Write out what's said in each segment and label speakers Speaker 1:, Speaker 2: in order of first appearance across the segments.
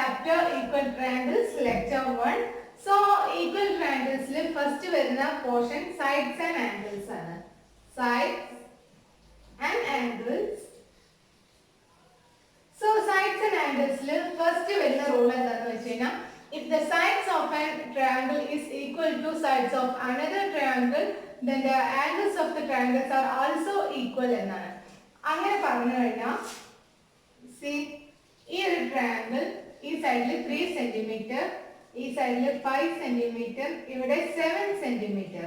Speaker 1: chapter equal triangles lecture 1. So equal triangles le first varuna portion sides and angles aanu. Sides and angles. So sides and angles le first varuna rule endanu vechina, if the sides of a triangle is equal to sides of another triangle, then the angles of the triangles are also equal എന്നാണ്. അങ്ങനെ പറഞ്ഞു കഴിഞ്ഞാൽ see ഈ ഒരു triangle ഈ സൈഡിൽ 3 centimetre, ഈ സൈഡിൽ 5 സെന്റിമീറ്റർ, ഇവിടെ 7 സെന്റിമീറ്റർ,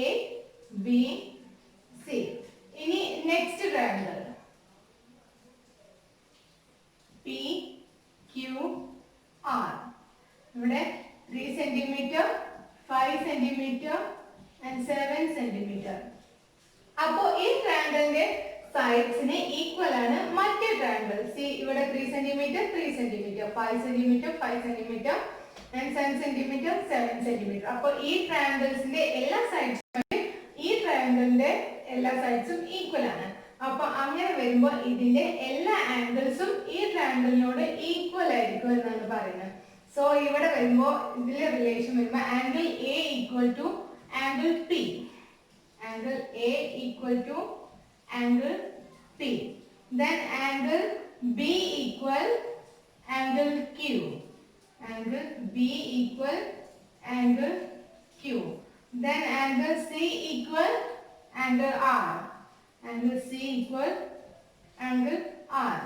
Speaker 1: എ ബി സി. ഇനി next triangle P Q R, ഇവിടെ 3 സെന്റിമീറ്റർ, 5 സെന്റിമീറ്റർ ആൻഡ് 7 സെന്റിമീറ്റർ. അപ്പോൾ ഈ ട്രയാങ്കിളിന്റെ സൈഡ്സിന് ഈക്വൽ ആണ് മറ്റേ ട്രയാങ്കിൾ. സി ഇവിടെ 3 centimetre, 3 centimetre, 5 centimetre, 5 centimetre and 7 centimetre, 7 centimetre. അപ്പോൾ ഈ ട്രയാങ്കിൾസിന്റെ എല്ലാ സൈഡ്സും ഈ ട്രയാങ്കിളിന്റെ എല്ലാ സൈഡ്സും ഈക്വൽ ആണ്. അപ്പോൾ അങ്ങനെ വരുമ്പോൾ ഇതിന്റെ എല്ലാ ആംഗിൾസും ഈ ട്രയാങ്കിളിനോട് ഈക്വൽ ആയിരിക്കും എന്നാണ് പറയുന്നത്. സോ ഇവിടെ വരുമ്പോൾ ഇതിലെ റിലേഷൻ വരുമ്പോൾ angle A equal to angle P, angle A equal to angle P, then angle B equal angle Q, angle B equal angle Q, then angle C equal angle R, angle C equal angle R.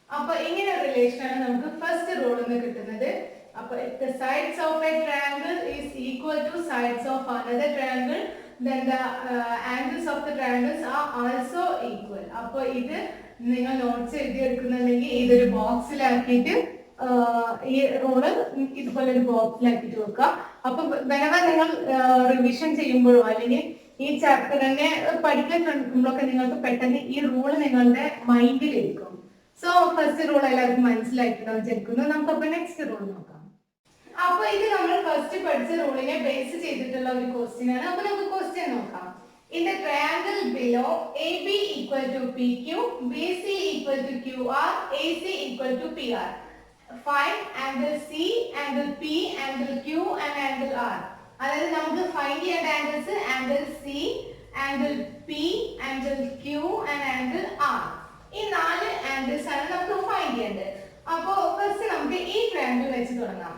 Speaker 1: അപ്പോൾ ഇങ്ങനെ relation ആണ് നമുക്ക് first റൂളിൽ നിന്ന് കിട്ടുന്നത്. അപ്പോൾ if the sides of a triangle is equal to sides of another triangle, then the angles of the triangles are also equal. അപ്പോൾ ഇത് നിങ്ങൾ നോട്ട്സ് എഴുതി എടുക്കുന്നുണ്ടെങ്കിൽ ഇതൊരു ബോക്സിലാക്കിയിട്ട് ഈ റൂള് ഇതുപോലെ ഒരു ബോക്സിലാക്കിയിട്ട് വെക്കുക. അപ്പോൾ whenever നിങ്ങൾ റിവിഷൻ ചെയ്യുമ്പോഴോ അല്ലെങ്കിൽ ഈ ചാപ്റ്റർ തന്നെ പഠിക്കാൻ ശ്രമിക്കുമ്പോഴൊക്കെ നിങ്ങൾക്ക് പെട്ടെന്ന് ഈ റൂള് നിങ്ങളുടെ മൈൻഡിൽ ഇരിക്കും. സോ ഫസ്റ്റ് റൂൾ എല്ലാവർക്കും മനസ്സിലായിട്ടുണ്ടാവും വിചാരിക്കുന്നു. നമുക്കപ്പോൾ നെക്സ്റ്റ് റൂൾ നോക്കാം. അപ്പോൾ ഇത് നമ്മൾ ഫസ്റ്റ് പഠിച്ച റൂളിനെ ബേസ് ചെയ്തിട്ടുള്ള ഒരു ക്വസ്റ്റ്യൻ ആണ്. അപ്പോൾ നമുക്ക് ക്വസ്റ്റ്യൻ നോക്കാം. In the triangle below, AB equal to PQ, BC equal to QR, AC equal to PR. Find angle C, angle P, angle Q and angle R. അതായത് നമുക്ക് ഫൈൻഡ് ചെയ്യേണ്ട angles angle C, angle P, angle Q and angle R. ഈ 4 angles ആണ് നമുക്ക് find ചെയ്യേണ്ടത്. അപ്പോൾ first നമുക്ക് ഈ ട്രയാങ്കിൾ വെച്ച് തുടങ്ങാം.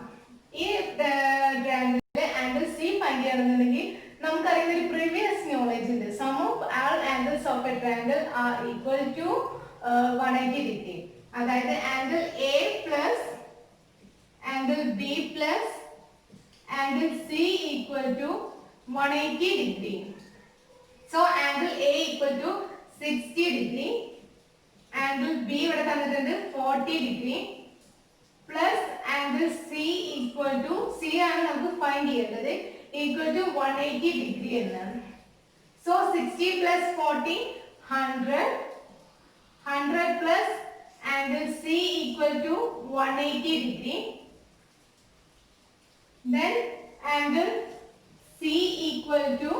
Speaker 1: ഈ ട്രയാങ്കിളിലെ ആംഗിൾ സി ഫൈൻഡ് ചെയ്യണമെന്നുണ്ടെങ്കിൽ നമുക്കറിയുന്ന ഒരു പ്രീവിയസ് നോളജ് ഉണ്ട്. Sum of all angles of a triangle are equal to 180 degree. അതായത് angle A plus angle B plus angle C equal to 180 degree. So angle A equal to 60 degree, angle B ഇവിടെ തന്നിട്ടുണ്ട് 40 degree plus angle C equal to, C ആണ് നമുക്ക് find ചെയ്യേണ്ടത്, equal to 180 degree എന്നാണ്. So 60 plus 40 100, 100 plus angle C equal to 180 degree, then angle C equal to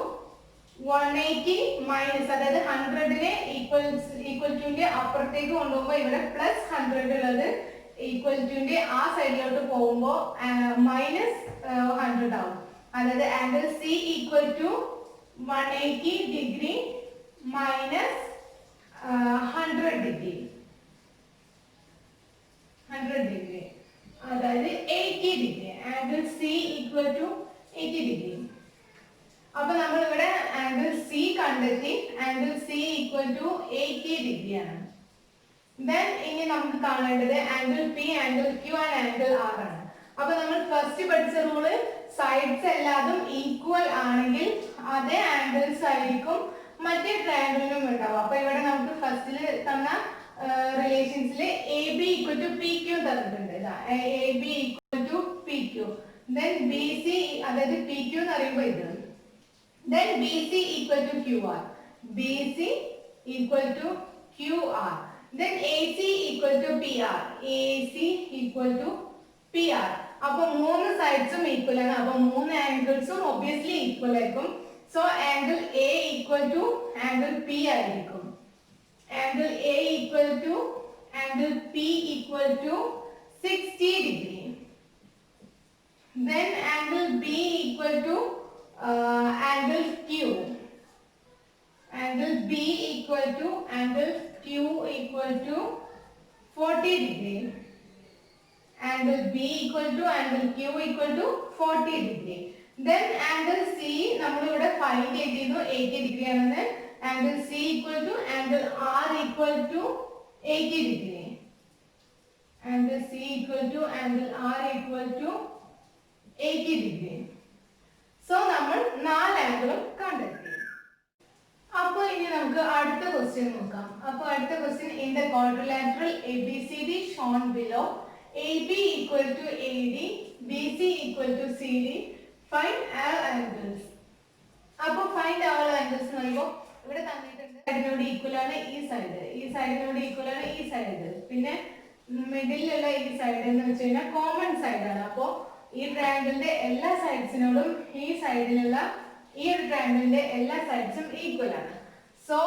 Speaker 1: 180 minus, അതായത് 100നെ equal ടുന്റെ അപ്പുറത്തേക്ക് കൊണ്ടുപോകുമ്പോൾ ഇവിടെ പ്ലസ് 100 ഉള്ളത് ഈക്വൽ ടുന്റെ ആ സൈഡിലോട്ട് പോകുമ്പോൾ മൈനസ് 100 ആവും. അതായത് angle C equal to 180 degree minus 100 degree, 100 degree അതായത് 80 degree. Angle C equal to 80 degree. അപ്പൊ നമ്മൾ ഇവിടെ ആംഗിൾ സി കണ്ടെത്തി. Angle C equal to 80 degree ആണ്. Then ഇനി നമുക്ക് കാണേണ്ടത് angle P, angle Q and angle R ആണ്. അപ്പൊ നമ്മൾ ഫസ്റ്റ് പഠിച്ച റൂള് സൈഡ്സ് എല്ലാതും ഈക്വൽ ആണെങ്കിൽ അതേ ആംഗിൾസ് ആയിരിക്കും മറ്റേ ട്രയാങ്കിളിനും ഉണ്ടാവും. അപ്പൊ ഇവിടെ നമുക്ക് ഫസ്റ്റിൽ തന്ന റിലേഷൻസിൽ A B equal to P Q തന്നിട്ടുണ്ട്. A B equal to P Q, then B C, അതായത് പി ക്യൂ എന്ന് പറയുമ്പോൾ ഇത്, then BC equal to QR, BC equal to QR, then AC equal to PR, AC equal to PR. അപ്പോൾ മൂന്ന് സൈഡ്സും equal ആണ്. അപ്പോൾ മൂന്ന് ആംഗിൾസും ഒബ്വിയസ്ലി ഈക്വൽ ആയിരിക്കും. So angle A equal to angle P ആയിരിക്കും. Angle A equal to angle P equal to 60 degree. Then angle B equal to angle Q. Angle B equal to angle Q equal to 40 degree. Angle B equal to angle Q equal to 40 degree. Then angle C നമ്മൾ ഇവിടെ find ചെയ്തിരുന്നു 80 degree ആണെന്ന്. Angle C equal to angle R equal to 80 degree. Angle C equal to angle R equal to 80 degree. So നമ്മൾ 4 ആംഗിളും കണ്ടെത്തി. അപ്പോൾ ഇനി നമുക്ക് അടുത്ത ക്വസ്റ്റ്യൻ നോക്കാം. അപ്പോൾ അടുത്ത question in the quadrilateral ABCD shown below AB equal to AD, BC equal to CD, find all angles. അപ്പോൾ find all angles എന്ന് പറയുമ്പോൾ ഇവിടെ തന്നിട്ടുണ്ട് സൈഡിനോട് ഈക്വൽ ആണ് ഈ സൈഡിനോട് ഈക്വൽ ആണ് ഈ സൈഡ്, പിന്നെ മിഡിലുള്ള ഈ സൈഡ് എന്ന് വെച്ച് കഴിഞ്ഞാൽ കോമൺ സൈഡാണ്. അപ്പോൾ ഈ ട്രയാങ്കിളിന്റെ എല്ലാ സൈഡ്സിനോടും ഈ സൈഡിലുള്ള ഈ ഒരു ട്രയാങ്കിളിന്റെ എല്ലാ സൈഡ്സും ഈക്വൽ ആണ്. സോ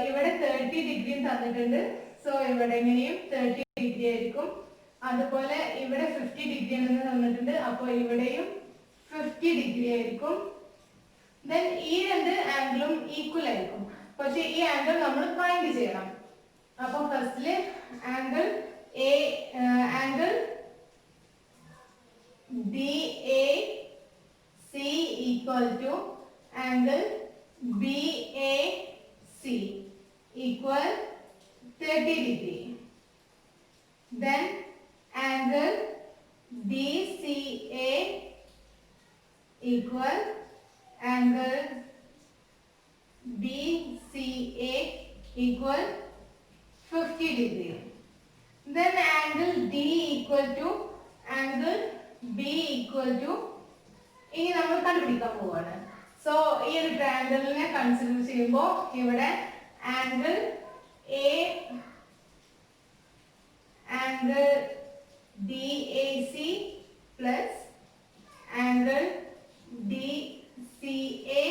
Speaker 1: ഇവിടെ 30 ഡിഗ്രി തന്നിട്ടുണ്ട്. സോ ഇവിടെ എങ്ങനെയും 30 ഡിഗ്രി ആയിരിക്കും. അതുപോലെ ഇവിടെ 50 ഡിഗ്രി ആണെന്ന് തന്നിട്ടുണ്ട്. അപ്പോൾ ഇവിടെയും 50 ഡിഗ്രി ആയിരിക്കും. ദെൻ ഈ രണ്ട് ആംഗിളും ഈക്വൽ ആയിരിക്കും. പക്ഷെ ഈ ആംഗിൾ നമ്മൾ ഫൈൻഡ് ചെയ്യണം. അപ്പോൾ ഫസ്റ്റില് angle DAC equal to angle BAC equal 30 degree. Then angle DCA equal angle BCA equal 50 degree. Then angle D equal to angle B equal to ഇനി നമ്മൾ കണ്ടുപിടിക്കാൻ പോവാണ്. സോ ഈ ഒരു ട്രയാങ്കിളിനെ കൺസിഡർ ചെയ്യുമ്പോൾ ഇവിടെ angle DAC plus angle DCA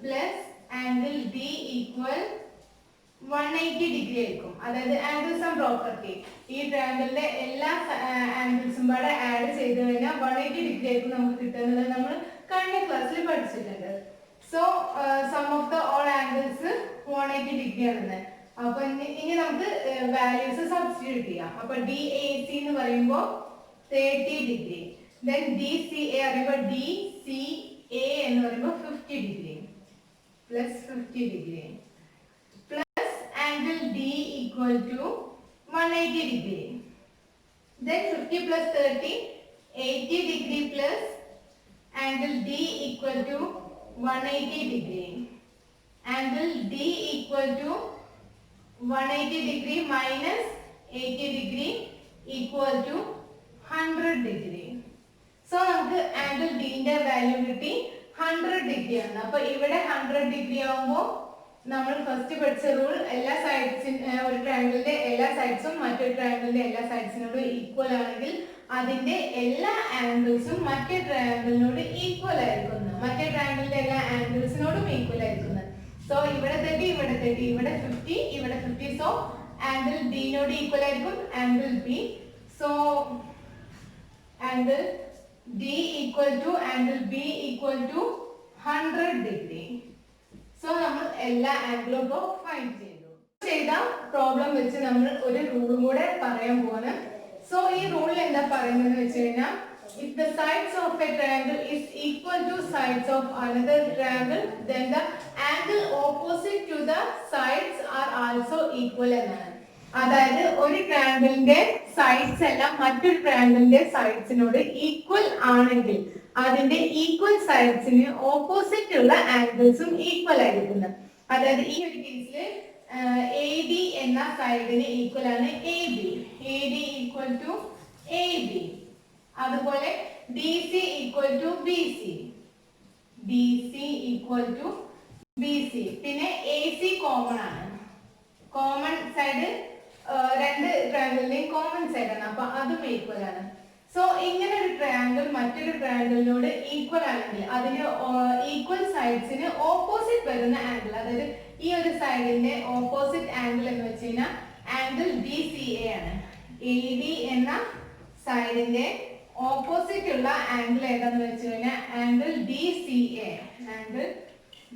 Speaker 1: plus angle D equal 180 degree ആയിരിക്കും. അതായത് ആംഗിൾ സം പ്രോപ്പർട്ടി ഈ ട്രയാങ്കിളിന്റെ എല്ലാ ആംഗിൾസും കൂടെ ആഡ് ചെയ്ത് കഴിഞ്ഞാൽ 180 ഡിഗ്രി ആയിരിക്കും നമുക്ക് കിട്ടുന്നത്. നമ്മൾ കഴിഞ്ഞ ക്ലാസ്സിൽ പഠിച്ചിട്ടുണ്ട്. So sum of the all angles 180 degree ആണെന്ന്. അപ്പൊ ഇനി നമുക്ക് വാല്യൂസ് സബ്സ്റ്റിറ്റ്യൂട്ട് ചെയ്യാം. അപ്പൊ DAC എന്ന് പറയുമ്പോൾ 30 ഡിഗ്രി, ദെൻ DCA പറയുമ്പോൾ DCA എന്ന് പറയുമ്പോൾ 50 degree plus 50 degree angle D equal to 180 degree. Then 50 plus 30, 80 degree plus angle D equal to 180 degree. Angle D equal to 180 degree minus 80 degree equal to 100 degree. So നമുക്ക് angle D ന്റെ value കിട്ടി 100 degree ആണ്. അപ്പോൾ ഇവിടെ 100 degree ആവുമ്പോൾ നമ്മൾ first പഠിച്ച rule എല്ലാ ഒരു ട്രയാങ്കിളിന്റെ എല്ലാ സൈഡ്സും മറ്റൊരു ട്രയാങ്കിളിന്റെ എല്ലാ സൈഡ്സിനോടും ഈക്വൽ ആണെങ്കിൽ അതിന്റെ എല്ലാ ആംഗിൾസും മറ്റേ ട്രയാങ്കിളിനോട് ഈക്വൽ ആയിരിക്കുന്നു. മറ്റേ ട്രയാങ്കിളിന്റെ എല്ലാ ആംഗിൾസിനോടും ഈക്വൽ ആയിരിക്കുന്നു. സോ ഇവിടെ 30, ഇവിടെ 30, ഇവിടെ 50, ഇവിടെ 50. സോ ആംഗിൾ ഡിനോട് ഈക്വൽ ആയിരിക്കും angle B. So angle D equal to angle B equal to 100 degree. So നമ്മൾ എല്ലാ ആംഗിളും ഇപ്പോൾ ഫൈൻഡ് ചെയ്ത പ്രോബ്ലം വെച്ച് നമ്മൾ ഒരു റൂളും കൂടെ പറയാൻ പോവാണ്. സോ ഈ റൂളിൽ എന്താ പറയുന്നത് വെച്ച് കഴിഞ്ഞാൽ if the sides of a triangle is equal to sides of another triangle then the angle opposite to the sides are also equal എന്നാണ്. അതായത് ഒരു ട്രയാങ്കിളിന്റെ സൈഡ്സ് എല്ലാം മറ്റൊരു ട്രയാങ്കിളിന്റെ സൈഡ്സിനോട് ഈക്വൽ ആണെങ്കിൽ അതിന്റെ ഈക്വൽ സൈഡ്സിന് ഓപ്പോസിറ്റ് ഉള്ള ആംഗിൾസും ഈക്വൽ ആയിരിക്കുന്നു. അതായത് ഈ ഒരു കേസിൽ AD എന്ന സൈഡിന് ഈക്വൽ ആണ് AB. AD equal to AB. അതുപോലെ DC equal to BC. DC equal to BC. പിന്നെ AC കോമൺ ആണ്. കോമൺ സൈഡ് രണ്ട് ട്രയാങ്കിളിന്റെയും കോമൺ സൈഡ് ആണ്. അപ്പൊ അതും ഈക്വൽ ആണ്. സോ ഇങ്ങനെ ഒരു ട്രയാങ്കിൾ മറ്റൊരു ട്രയാങ്കിളിനോട് ഈക്വൽ ആണെങ്കിൽ അതിന് ഈക്വൽ സൈഡ്സിന് ഓപ്പോസിറ്റ് വരുന്ന ആംഗിൾ, അതായത് ഈ ഒരു സൈഡിന്റെ ഓപ്പോസിറ്റ് ആംഗിൾ എന്ന് വെച്ച് കഴിഞ്ഞാൽ ആംഗിൾ DCA ആണ്. എ ഡി എന്ന സൈഡിന്റെ ഓപ്പോസിറ്റ് ഉള്ള ആംഗിൾ ഏതാന്ന് വെച്ച് കഴിഞ്ഞാൽ angle D C A, angle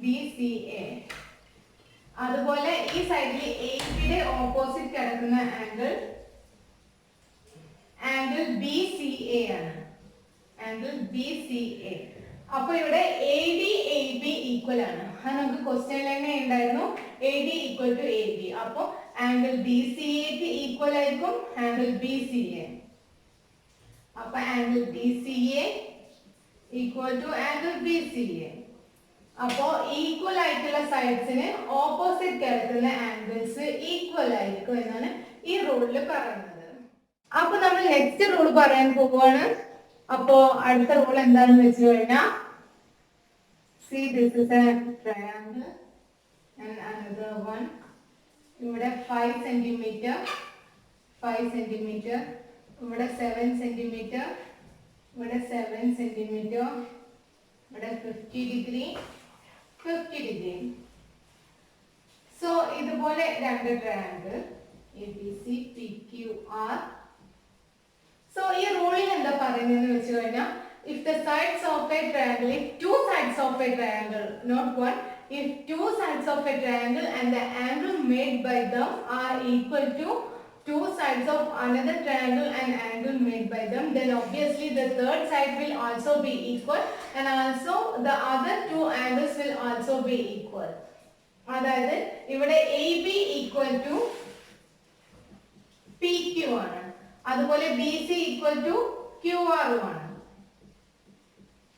Speaker 1: D C A. അതുപോലെ ഈ സൈഡിൽ എ ബിയുടെ ഓപ്പോസിറ്റ് കിടക്കുന്ന angle angle B C A ആണ്, ആംഗിൾ ബി സി എ. അപ്പൊ ഇവിടെ A D A B equal ആണ്. അത് നമുക്ക് ക്വസ്റ്റ്യൻ തന്നെ ഉണ്ടായിരുന്നു A D equal to A B. അപ്പൊ ആംഗിൾ ഡി സി എക്ക് ഈക്വൽ ആയിരിക്കും ആംഗിൾ ബി സി എ. അപ്പൊ angle D C A equal to angle B C A. അപ്പോ ഈക്വൽ ആയിട്ടുള്ള സൈഡ്സിന് ഓപ്പോസിറ്റ് കിടക്കുന്ന ആംഗിൾസ് ഈക്വൽ ആയിരിക്കും എന്നാണ് ഈ റൂളിൽ പറയുന്നത്. അപ്പൊ നമ്മൾ നെക്സ്റ്റ് റൂൾ പറയാൻ പോവുകയാണ്. അപ്പോ അടുത്ത റൂൾ എന്താണെന്ന് വെച്ച് കഴിഞ്ഞാൽ see this is a triangle and another one. ഇവിടെ 5 centimeter, 5 centimeter, ഇവിടെ 7 centimeter, ഇവിടെ 7 centimeter, ഇവിടെ 50 degree, 50 degree. So ഇതുപോലെ രണ്ട് ട്രയാങ്കിൾ ABC, PQR. So ഈ റൂളിൽ എന്താ പറയുന്നതെന്ന് വെച്ച് കഴിഞ്ഞാൽ if the sides of a triangle, if two sides of a triangle, not one, if two sides of a triangle and the angle made by them are equal to two sides of another triangle and angle made by them, then obviously the third side will also be equal and also the other two angles will also be equal. അതായത് ഇവിടെ AB equal to PQ ആണ്, അതുപോലെ BC equal to QR ആണ്,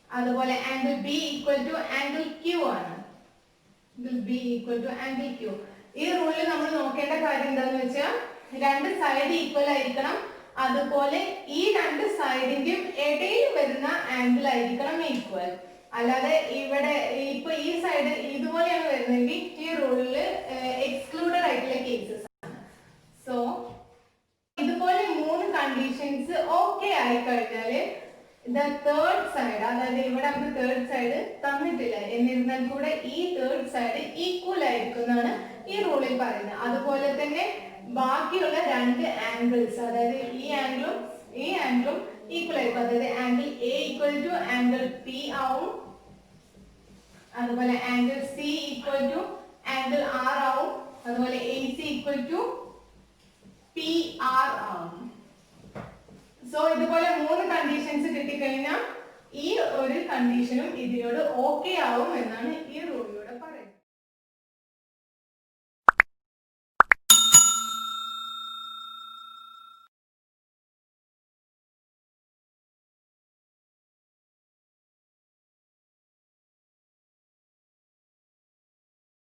Speaker 1: അതുപോലെ angle B equal to angle Q ആണ്, B equal to angle Q. ഈ റൂളിൽ നമ്മൾ നോക്കേണ്ട കാര്യം എന്താണെന്ന് വെച്ചാൽ രണ്ട് സൈഡ് ഈക്വൽ ആയിരിക്കണം, അതുപോലെ ഈ രണ്ട് സൈഡിന്റെയും ഇടയിൽ വരുന്ന ആംഗിൾ ആയിരിക്കണം ഈക്വൽ. അല്ലാതെ ഇവിടെ ഇപ്പൊ ഈ സൈഡ് ഇതുപോലെയാണ് വരുന്നതെങ്കിൽ ഈ റൂളിൽ എക്സ്ക്ലൂഡഡ് ആയിട്ടുള്ള കേസസ് ആണ്. സോ ഇതുപോലെ മൂന്ന് കണ്ടീഷൻസ് ഓക്കെ ആയി കഴിഞ്ഞാല് the third side, അതായത് ഇവിടെ നമുക്ക് തേർഡ് സൈഡ് തന്നിട്ടില്ല എന്നിരുന്നാൽ കൂടെ ഈ തേർഡ് സൈഡ് ഈക്വൽ ആയിരിക്കും എന്നാണ് ഈ റൂളിൽ പറയുന്നത്. അതുപോലെ തന്നെ ബാക്കിയുള്ള രണ്ട് ആംഗിൾസ്, അതായത് ഈ ആംഗിളും ഈക്വൽ ആയിരിക്കും. അതായത് angle A equal to angle P ആവും, അതുപോലെ angle C equal to angle R ആവും, അതുപോലെ A C equal to P R ആവും. സോ ഇതുപോലെ മൂന്ന് കണ്ടീഷൻസ് കിട്ടിക്കഴിഞ്ഞാൽ ഈ ഒരു കണ്ടീഷനും ഇതിനോട് ഓക്കെ ആവും എന്നാണ് ഈ റൂൾ.